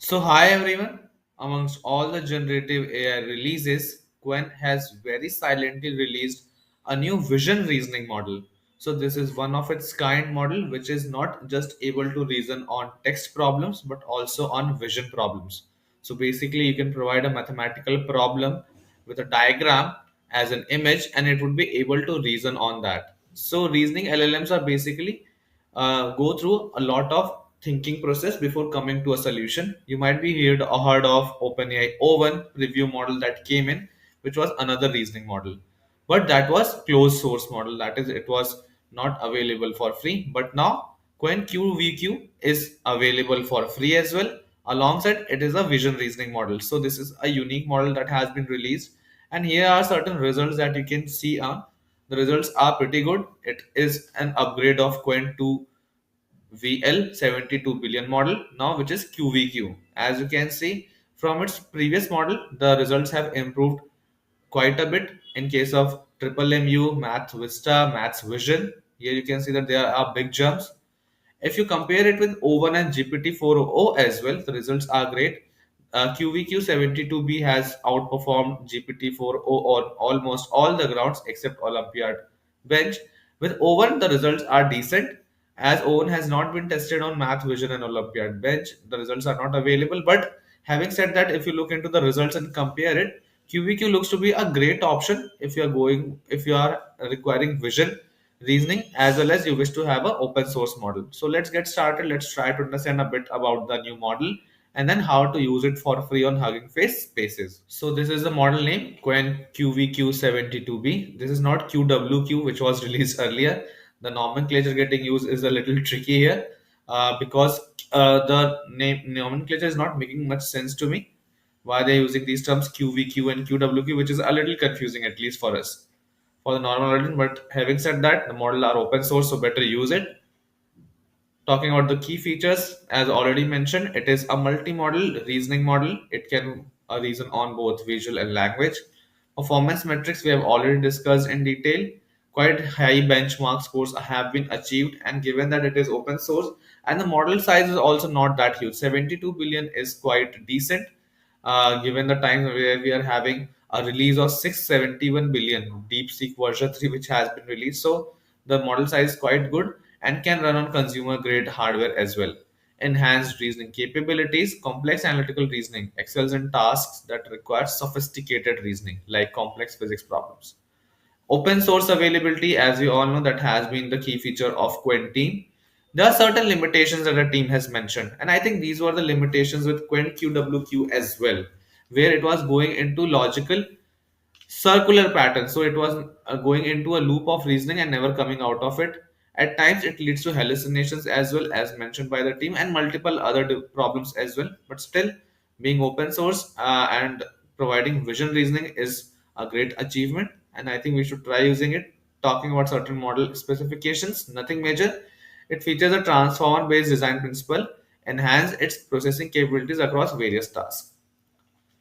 So, hi everyone. Amongst all the generative AI releases, Quen has very silently released a new vision reasoning model. So, this is one of its kind model which is not just able to reason on text problems but also on vision problems. So, basically, you can provide a mathematical problem with a diagram as an image and it would be able to reason on that. So, reasoning LLMs are basically go through a lot of thinking process before coming to a solution. You might be heard of OpenAI O1 review model that came in, which was another reasoning model, but that was closed source model. That is, it was not available for free. But now Quen QVQ is available for free as well. Alongside, it is a vision reasoning model. So this is a unique model that has been released, and here are certain results that you can see on. The results are pretty good. It is an upgrade of Quen 2 VL72 billion model now, which is QVQ. As you can see from its previous model, the results have improved quite a bit in case of Triple MU, Math Vista, Maths Vision. Here you can see that there are big jumps. If you compare it with O1 and GPT-4o as well, the results are great. QVQ72B has outperformed GPT-4o on almost all the grounds except Olympiad bench. With O1, the results are decent. As O1 has not been tested on Math Vision and Olympiad bench, the results are not available. But having said that, if you look into the results and compare it, QVQ looks to be a great option if you are requiring vision reasoning as well as you wish to have an open source model. So let's get started. Let's try to understand a bit about the new model and then how to use it for free on Hugging Face Spaces. So this is the model name Quen QVQ72B. This is not QWQ which was released earlier. The nomenclature getting used is a little tricky here because the name nomenclature is not making much sense to me. Why they're using these terms QVQ and QWQ, which is a little confusing at least for us for the normal audience. But having said that, the model are open source, so better use it. Talking about the key features, as already mentioned, it is a multi-model reasoning model. It can reason on both visual and language. Performance metrics we have already discussed in detail. Quite high benchmark scores have been achieved, and given that it is open source and the model size is also not that huge, 72 billion is quite decent. Given the time where we are having a release of 671 billion DeepSeek version 3, which has been released, so the model size is quite good and can run on consumer grade hardware as well. Enhanced reasoning capabilities, complex analytical reasoning excels in tasks that require sophisticated reasoning like complex physics problems. Open source availability, as we all know, that has been the key feature of Quentine. There are certain limitations that the team has mentioned, and I think these were the limitations with Quent QWQ as well, where it was going into logical circular pattern. So it was going into a loop of reasoning and never coming out of it. At times, it leads to hallucinations as well as mentioned by the team and multiple other problems as well. But still, being open source and providing vision reasoning is a great achievement, and I think we should try using it. Talking about certain model specifications, nothing major. It features a transformer-based design principle, enhance its processing capabilities across various tasks.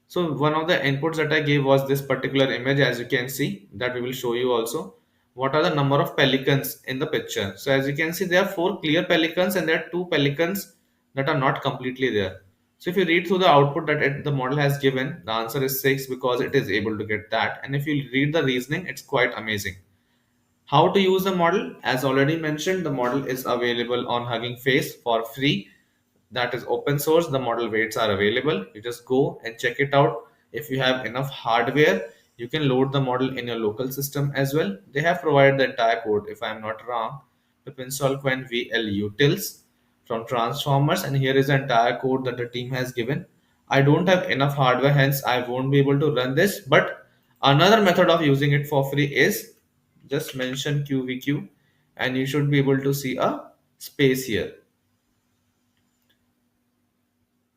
So one of the inputs that I gave was this particular image, as you can see, that we will show you also. What are the number of pelicans in the picture? So as you can see, there are four clear pelicans and there are two pelicans that are not completely there. So if you read through the output that the model has given, the answer is 6 because it is able to get that. And if you read the reasoning, it's quite amazing. How to use the model? As already mentioned, the model is available on Hugging Face for free. That is open source. The model weights are available. You just go and check it out. If you have enough hardware, you can load the model in your local system as well. They have provided the entire code, if I'm not wrong, to install Quen VL utils from transformers, and here is the entire code that the team has given. I don't have enough hardware, hence I won't be able to run this. But another method of using it for free is just mention QVQ, and you should be able to see a space here.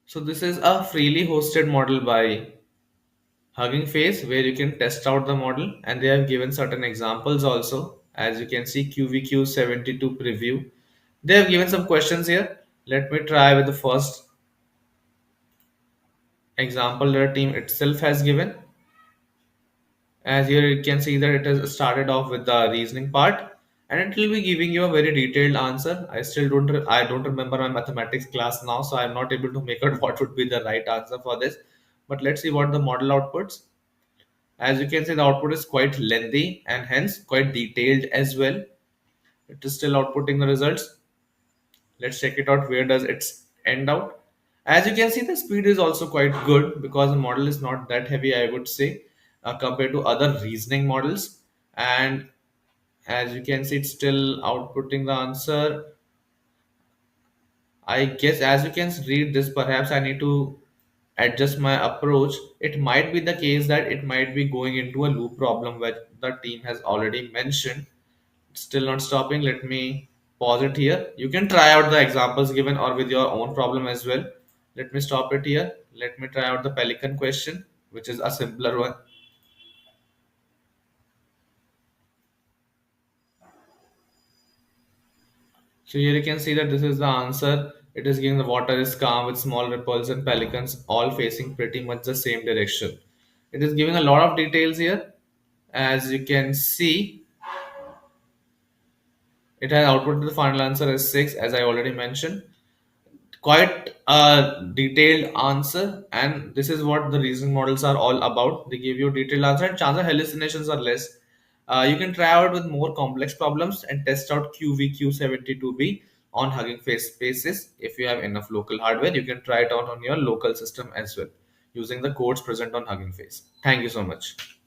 So this is a freely hosted model by Hugging Face where you can test out the model, and they have given certain examples also. As you can see, QVQ72 preview. They have given some questions here. Let me try with the first example that the team itself has given. As here you can see that it has started off with the reasoning part, and it will be giving you a very detailed answer. I don't remember my mathematics class now, so I'm not able to make out what would be the right answer for this. But let's see what the model outputs. As you can see, the output is quite lengthy and hence quite detailed as well. It is still outputting the results. Let's check it out. Where does it end out? As you can see, the speed is also quite good because the model is not that heavy, I would say, compared to other reasoning models. And as you can see, it's still outputting the answer. I guess as you can read this, perhaps I need to adjust my approach. It might be the case that it might be going into a loop problem which the team has already mentioned. It's still not stopping. Let me pause it here. You can try out the examples given or with your own problem as well. Let me stop it here. Let me try out the Pelican question, which is a simpler one. So here you can see that this is the answer. It is giving the water is calm with small ripples and pelicans all facing pretty much the same direction. It is giving a lot of details here. As you can see, it has outputted the final answer as 6, as I already mentioned. Quite a detailed answer, and this is what the reasoning models are all about. They give you detailed answer and chance of hallucinations are less. You can try out with more complex problems and test out QVQ72B on Hugging Face spaces. If you have enough local hardware, you can try it out on your local system as well using the codes present on Hugging Face. Thank you so much.